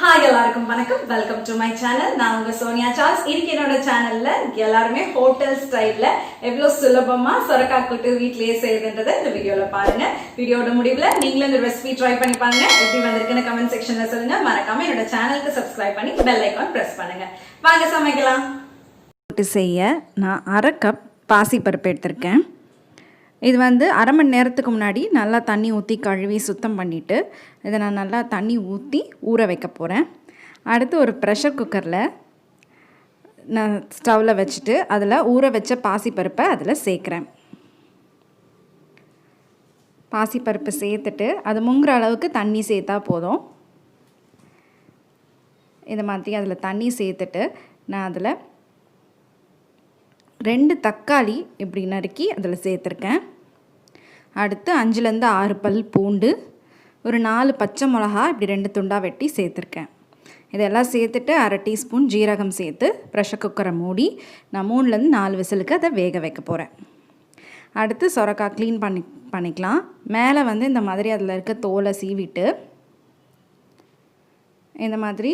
Hi எல்லாருக்கும் வணக்கம். Welcome to my channel. நான் உங்க Soniacharles. இன்னைக்கு என்னோட சேனல்ல எல்லாருமே ஹோட்டல் ஸ்டைல்ல எவ்வளவு சுலபமா சொரக்காய் கூட்டு வீட்லயே செய்யறதுன்றதை இந்த வீடியோல பாருங்க. வீடியோட முடிவுல நீங்களும் இந்த ரெசிபி ட்ரை பண்ணி பாருங்க. எப்படி வந்திருக்குன்னு கமெண்ட் செக்ஷன்ல சொல்லுங்க. மறக்காம என்னோட சேனலுக்கு சப்ஸ்கிரைப் பண்ணி பெல் ஐகான் பிரஸ் பண்ணுங்க. வாங்க சமைக்கலாம். கூட்டு செய்ய நான் 1/2 கப் பாசிப்பருப்பு எடுத்திருக்கேன். இது அரை மணி நேரத்துக்கு முன்னாடி நல்லா தண்ணி ஊற்றி கழுவி சுத்தம் பண்ணிவிட்டு இதை நான் நல்லா தண்ணி ஊற்றி ஊற வைக்க போகிறேன். அடுத்து ஒரு ப்ரெஷர் குக்கரில் நான் ஸ்டவ்வில் வச்சுட்டு அதில் ஊற வச்ச பாசிப்பருப்பை அதில் சேர்க்குறேன். பாசிப்பருப்பு சேர்த்துட்டு அது முங்குற அளவுக்கு தண்ணி சேர்த்தா போதும். இதை மாதிரி அதில் தண்ணி சேர்த்துட்டு நான் அதில் 2 தக்காளி இப்படி நறுக்கி அதில் சேர்த்துருக்கேன். அடுத்து 5லேருந்து 6 பல் பூண்டு, ஒரு 4 பச்சை மிளகா இப்படி 2 துண்டாக வெட்டி சேர்த்துருக்கேன். இதெல்லாம் சேர்த்துட்டு 1/2 டீஸ்பூன் ஜீரகம் சேர்த்து ப்ரெஷர் குக்கரை மூடி நான் 3லேருந்து 4 விசிலுக்கு அதை வேக வைக்க போகிறேன். அடுத்து சொரக்காய் க்ளீன் பண்ணிக்கலாம். மேலே இந்த மாதிரி அதில் இருக்க தோலை சீவிட்டு இந்த மாதிரி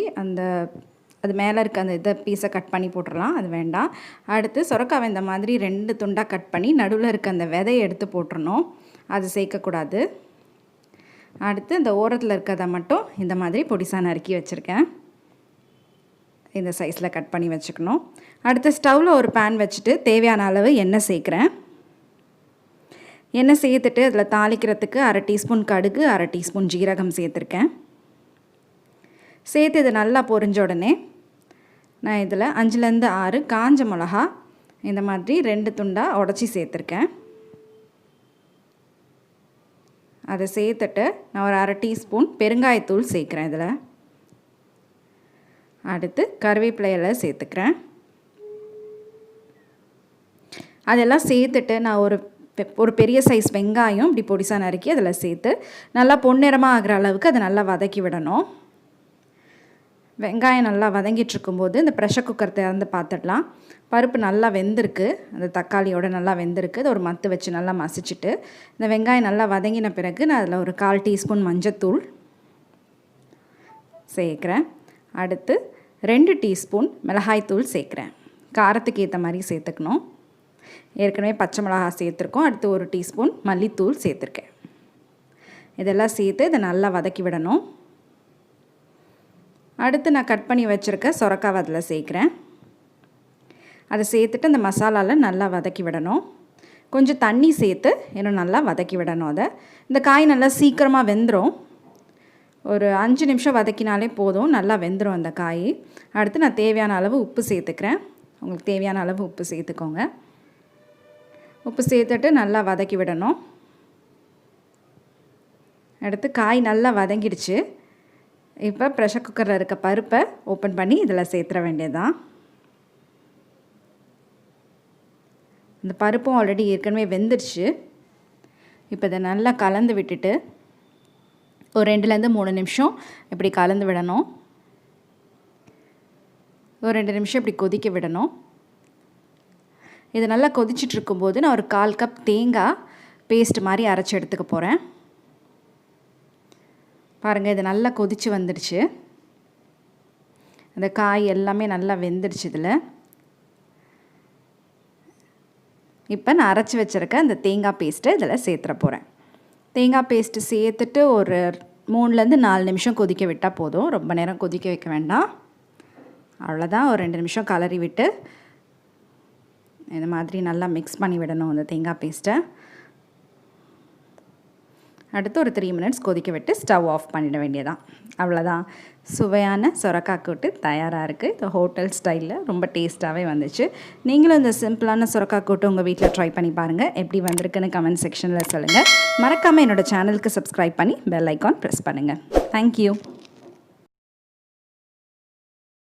அது மேலே இருக்க அந்த இதை பீஸை கட் பண்ணி போட்டுடலாம், அது வேண்டாம். அடுத்து சொரக்காவை இந்த மாதிரி 2 துண்டாக கட் பண்ணி நடுவில் இருக்க அந்த விதையை எடுத்து போட்டுடணும், அது சேர்க்கக்கூடாது. அடுத்து இந்த ஓரத்தில் இருக்கிறத மட்டும் இந்த மாதிரி பொடிசாக நறுக்கி வச்சுருக்கேன். இந்த சைஸில் கட் பண்ணி வச்சுக்கணும். அடுத்து ஸ்டவ்வில் ஒரு பேன் வச்சுட்டு தேவையான அளவு எண்ணெய் சேர்க்குறேன். எண்ணெய் சேர்த்துட்டு அதில் தாளிக்கிறதுக்கு 1/2 டீஸ்பூன் கடுகு, 1/2 டீஸ்பூன் ஜீரகம் சேர்த்துருக்கேன். சேர்த்து இது நல்லா பொரிஞ்ச உடனே நான் இதில் 5லேருந்து 6 காஞ்ச மிளகா இந்த மாதிரி 2 துண்டாக உடச்சி சேர்த்துருக்கேன். அதை சேர்த்துட்டு நான் ஒரு 1/2 டீஸ்பூன் பெருங்காயத்தூள் சேர்க்குறேன். இதில் அடுத்து கருவேப்பிலையில் சேர்த்துக்கிறேன். அதெல்லாம் சேர்த்துட்டு நான் ஒரு பெரிய சைஸ் வெங்காயம் இப்படி பொடிசாக நறுக்கி அதில் சேர்த்து நல்லா பொன்னிறமாக ஆகிற அளவுக்கு அதை நல்லா வதக்கி விடணும். வெங்காயம் நல்லா வதங்கிட்டுருக்கும்போது இந்த ப்ரெஷர் குக்கர் திறந்து பார்த்துடலாம். பருப்பு நல்லா வெந்திருக்கு, அந்த தக்காளியோடு நல்லா வெந்திருக்கு. அதை ஒரு மத்து வச்சு நல்லா மசிச்சுட்டு இந்த வெங்காயம் நல்லா வதங்கின பிறகு நான் அதில் ஒரு 1/4 டீஸ்பூன் மஞ்சத்தூள் சேர்க்குறேன். அடுத்து 2 டீஸ்பூன் மிளகாய்த்தூள் சேர்க்குறேன். காரத்துக்கு ஏற்ற மாதிரி சேர்த்துக்கணும். ஏற்கனவே பச்சை மிளகா சேர்த்துருக்கோம். அடுத்து 1 டீஸ்பூன் மல்லித்தூள் சேர்த்துருக்கேன். இதெல்லாம் சேர்த்து இதை நல்லா வதக்கி விடணும். அடுத்து நான் கட் பண்ணி வச்சுருக்க சொரக்காவை அதில் சேர்க்குறேன். அதை சேர்த்துட்டு அந்த மசாலாவில் நல்லா வதக்கி விடணும். கொஞ்சம் தண்ணி சேர்த்து இன்னும் நல்லா வதக்கி விடணும். இந்த காய் நல்லா சீக்கிரமாக வெந்துடும். ஒரு 5 நிமிஷம் வதக்கினாலே போதும், நல்லா வெந்துடும் அந்த காய். அடுத்து நான் தேவையான அளவு உப்பு சேர்த்துக்கிறேன். உங்களுக்கு தேவையான அளவு உப்பு சேர்த்துக்கோங்க. உப்பு சேர்த்துட்டு நல்லா வதக்கி விடணும். அடுத்து காய் நல்லா வதங்கிடுச்சு. இப்போ ப்ரெஷர் குக்கரில் இருக்க பருப்பை ஓப்பன் பண்ணி இதில் சேர்த்துற வேண்டியதுதான். இந்த பருப்பும் ஆல்ரெடி ஏற்கனவே வெந்துடுச்சு. இப்போ இதை நல்லா கலந்து விட்டுட்டு ஒரு 2லேருந்து 3 நிமிஷம் இப்படி கலந்து விடணும். ஒரு 2 நிமிஷம் இப்படி கொதிக்க விடணும். இது நல்லா கொதிச்சிட்ருக்கும்போது நான் ஒரு 1/4 கப் தேங்காய் பேஸ்ட் மாதிரி அரைச்சி எடுத்துக்க போகிறேன். பாருங்கள், இது நல்லா கொதித்து வந்துடுச்சு. அந்த காய் எல்லாமே நல்லா வெந்துடுச்சு. இதில் இப்போ நான் அரைச்சி வச்சுருக்க அந்த தேங்காய் பேஸ்ட்டை இதில் சேர்த்துற போகிறேன். தேங்காய் பேஸ்ட்டு சேர்த்துட்டு ஒரு 3லேருந்து 4 நிமிஷம் கொதிக்க விட்டால் போதும், ரொம்ப நேரம் கொதிக்க வைக்க வேண்டாம். அவ்வளோதான். ஒரு 2 நிமிஷம் கலரி விட்டு இந்த மாதிரி நல்லா மிக்ஸ் பண்ணி விடணும் அந்த தேங்காய் பேஸ்ட்டை. அடுத்து ஒரு 3 மினிட்ஸ் கொதிக்க விட்டு ஸ்டவ் ஆஃப் பண்ணிட வேண்டியதான். அவ்வளோதான், சுவையான சொரக்காய் கூட்டு தயாராக இருக்குது. இது ஹோட்டல் ஸ்டைலில் ரொம்ப டேஸ்ட்டாகவே வந்துச்சு. நீங்களும் இந்த சிம்பிளான சொரக்காய் கூட்டு உங்கள் வீட்டில் ட்ரை பண்ணி பாருங்கள். எப்படி வந்திருக்குன்னு கமெண்ட் செக்ஷனில் சொல்லுங்கள். மறக்காமல் என்னோடய சேனலுக்கு சப்ஸ்கிரைப் பண்ணி பெல் ஐக்கான் ப்ரெஸ் பண்ணுங்கள். தேங்க்யூ.